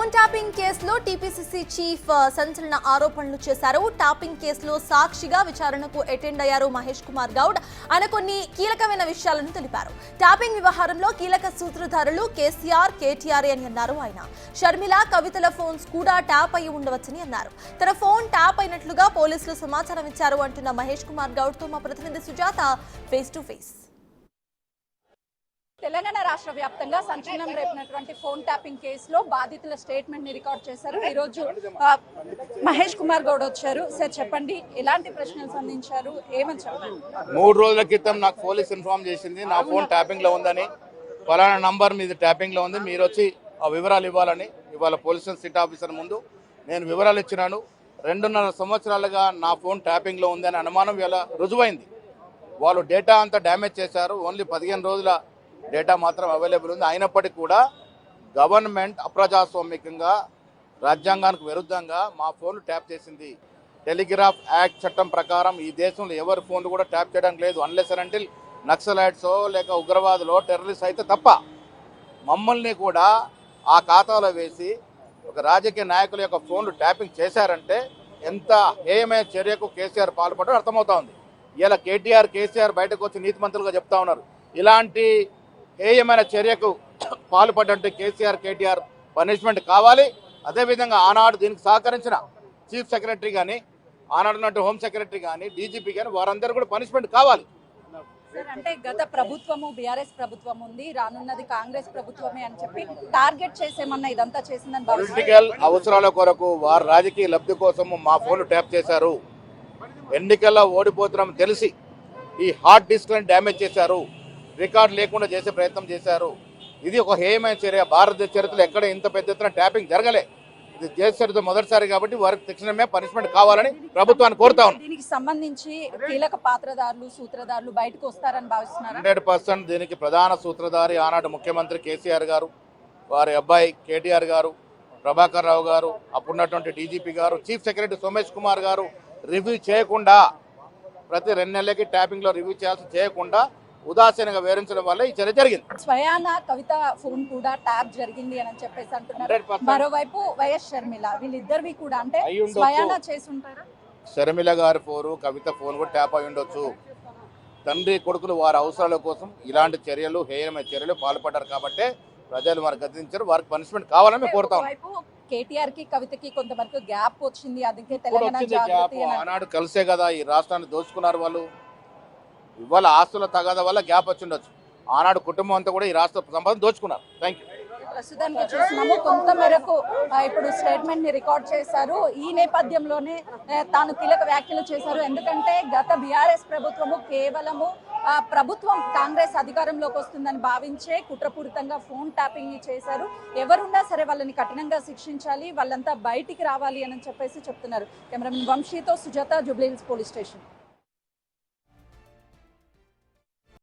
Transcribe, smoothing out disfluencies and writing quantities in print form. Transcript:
Phone tapping కేసులో TPCC chief సంచలన ఆరోపణలు చేశారు. ట్యాపింగ్ కేసులో సాక్షిగా విచారణకు అటెండ్ అయ్యారు మహేష్ కుమార్ గౌడ్. ఆయన కొన్ని కీలకమైన విషయాలను తెలిపారు. ట్యాపింగ్ వ్యవహారంలో కీలక సూత్రధారులు కేసీఆర్, కేటీఆర్ అని అన్నారు ఆయన. షర్మిల, కవితల ఫోన్స్ కూడా ట్యాప్ అయి ఉండవచ్చని అన్నారు. తన ఫోన్ ట్యాప్ అయినట్లుగా పోలీసులు సమాచారం ఇచ్చారు అంటున్న మహేష్ కుమార్ గౌడ్ తో మా ప్రతినిధి Sujatha face to face. Telangana రాష్ట్ర వ్యాప్తంగా సంచలనం రేపినటువంటి ఫోన్ ట్యాపింగ్ కేసులో బాధితుల స్టేట్మెంట్ ని రికార్డ్ చేశారు. ఈ రోజు మహేష్ కుమార్ గౌడ్ వచ్చారు. సార్ చెప్పండి, ఎలాంటి ప్రశ్నలు సంధించారు, ఏమని చెప్పారు? 3 రోజుల క్రితం నాకు పోలీస్ ఇన్ఫార్మ్ చేసింది నా ఫోన్ ట్యాపింగ్ లో ఉందని, ఫలానా నంబర్ మీద ట్యాపింగ్ లో ఉంది, మీరు వచ్చి ఆ వివరాలు ఇవ్వాలని. ఇవాళ పోలీస్ సిట్ ఆఫీసర్ ముందు నేను వివరాలు ఇచ్చినాను. 2.5 సంవత్సరాలుగా నా ఫోన్ ట్యాపింగ్ లో ఉందని అనుమానం ఇలా రుజువైంది. వాళ్ళు డేటా అంతా డ్యామేజ్ చేశారు. ఓన్లీ 15 రోజుల డేటా మాత్రం అవైలబుల్ ఉంది. అయినప్పటికీ కూడా గవర్నమెంట్ అప్రజాస్వామికంగా, రాజ్యాంగానికి విరుద్ధంగా మా ఫోన్లు ట్యాప్ చేసింది. టెలిగ్రాఫ్ యాక్ట్ చట్టం ప్రకారం ఈ దేశంలో ఎవరి ఫోన్లు కూడా ట్యాప్ చేయడానికి లేదు, అన్లెస్ అండ్ అంటిల్ నక్సలైట్సో లేక ఉగ్రవాదులో టెర్రరిస్ట్ అయితే తప్ప. మమ్మల్ని కూడా ఆ ఖాతాలో వేసి ఒక రాజకీయ నాయకుల యొక్క ఫోన్లు ట్యాపింగ్ చేశారంటే ఎంత హేయమైన చర్యకు కేసీఆర్ పాల్పడడం అర్థమవుతా ఉంది. ఇలా కేటీఆర్, కేసీఆర్ బయటకు వచ్చి నీతి మంత్రులుగా చెప్తా ఉన్నారు. ఇలాంటి హేయమైన చర్యకు పాల్పడ్డంటే కేసీఆర్, కేటీఆర్ పనిష్మెంట్ కావాలి. అదేవిధంగా ఆనాడు దీనికి సహకరించిన చీఫ్ సెక్రటరీ కానీ, ఆనాడున్నట్టు హోమ్ సెక్రటరీ కానీ, డీజీపీ కానీ వారందరూ కూడా పనిష్మెంట్ కావాలి. అంటే గత ప్రభుత్వము బీఆర్ఎస్ ప్రభుత్వం ఉంది, రానున్నది కాంగ్రెస్ ప్రభుత్వమే అని చెప్పి టార్గెట్ చేసేమన్నా ఇదంతా చేసిందని పొలిటికల్ అవసరాల కొరకు వారు రాజకీయ లబ్ధి కోసం మా ఫోన్లు ట్యాప్ చేశారు. ఎన్నికల్లో ఓడిపోతున్నాం తెలిసి ఈ హార్డ్ డిస్క్లను డ్యామేజ్ చేశారు, రికార్డు లేకుండా చేసే ప్రయత్నం చేశారు. ఇది ఒక హేయమైన చర్య. భారతదేశ చరిత్రలో ఎక్కడ ఇంత పెద్ద ఎత్తున ట్యాపింగ్ జరగలే. ఇది దేశ చరిత్ర మొదటిసారి కాబట్టి వారికి తక్షణమే పనిష్మెంట్ కావాలని ప్రభుత్వాన్ని కోరుతా ఉన్నాం. దీనికి సంబంధించి కీలక పాత్రధారులు, సూత్రధారులు బయటకు వస్తారని భావిస్తున్నారు. 100% దీనికి ప్రధాన సూత్రధారి ఆనాడు ముఖ్యమంత్రి కేసీఆర్ గారు, వారి అబ్బాయి కేటీఆర్ గారు, ప్రభాకర్ రావు గారు, అప్పుడున్నటువంటి డీజీపీ గారు, చీఫ్ సెక్రటరీ సోమేష్ కుమార్ గారు రివ్యూ చేయకుండా, ప్రతి 2 నెలలకి ట్యాపింగ్ లో రివ్యూ చేయాల్సి చేయకుండా ఉదాసీనంగా వివరించడం వల్ల ఈ చర్య జరిగింది. స్వయాన కవిత ఫోన్ కూడా ట్యాప్ జరిగింది అని చెప్పేసి అంటున్నారు. మరోవైపు వైఎస్ షర్మిల, వీళ్ళిద్దరివి కూడా అంటే స్వయాన చేసి ఉంటారా? షర్మిల గారి ఫోను, కవిత ఫోన్ కూడా ట్యాప్ అయి ఉండొచ్చు. తండ్రి కొడుకులు వారి అవసరాల కోసం ఇలాంటి చర్యలు, హేయమైన చర్యలు పాల్పడ్డారు కాబట్టి ప్రజలు వారు గద్దించారు. వారికి పనిష్మెంట్ కావాలని కోరుతాం. కేటీఆర్ కి, కవితకి కొంతవరకు గ్యాప్ వచ్చింది. అందుకే తెలంగాణ ఆనాడు కలిసే కదా ఈ రాష్ట్రాన్ని దోచుకున్నారు వాళ్ళు. ఇవాళ ఆస్తుల తగాద వల్ల గ్యాప్ వచ్చి ఉండొచ్చు. ఆనాడు కుటుంబం అంతా కూడా ఈ రాష్ట్ర సంపదను దోచుకున్నారు. Thank you. ప్రస్తుతానికి చూస్తున్నాము, కొంత మేరకు ఇప్పుడు స్టేట్మెంట్ ని రికార్డ్ చేశారు. ఈ నేపథ్యంలోనే తాను కీలక వ్యాఖ్యలు చేశారు. ఎందుకంటే గత బీఆర్ఎస్ ప్రభుత్వము కేవలము ప్రభుత్వం కాంగ్రెస్ అధికారంలోకి వస్తుందని భావించే కుట్రపూరితంగా ఫోన్ ట్యాపింగ్ ని చేశారు. ఎవరున్నా సరే వాళ్ళని కఠినంగా శిక్షించాలి, వాళ్ళంతా బయటికి రావాలి అని చెప్పేసి చెప్తున్నారు. కెమెరామెన్ వంశీతో సుజాత, జూబ్లీ హిల్స్ పోలీస్ స్టేషన్.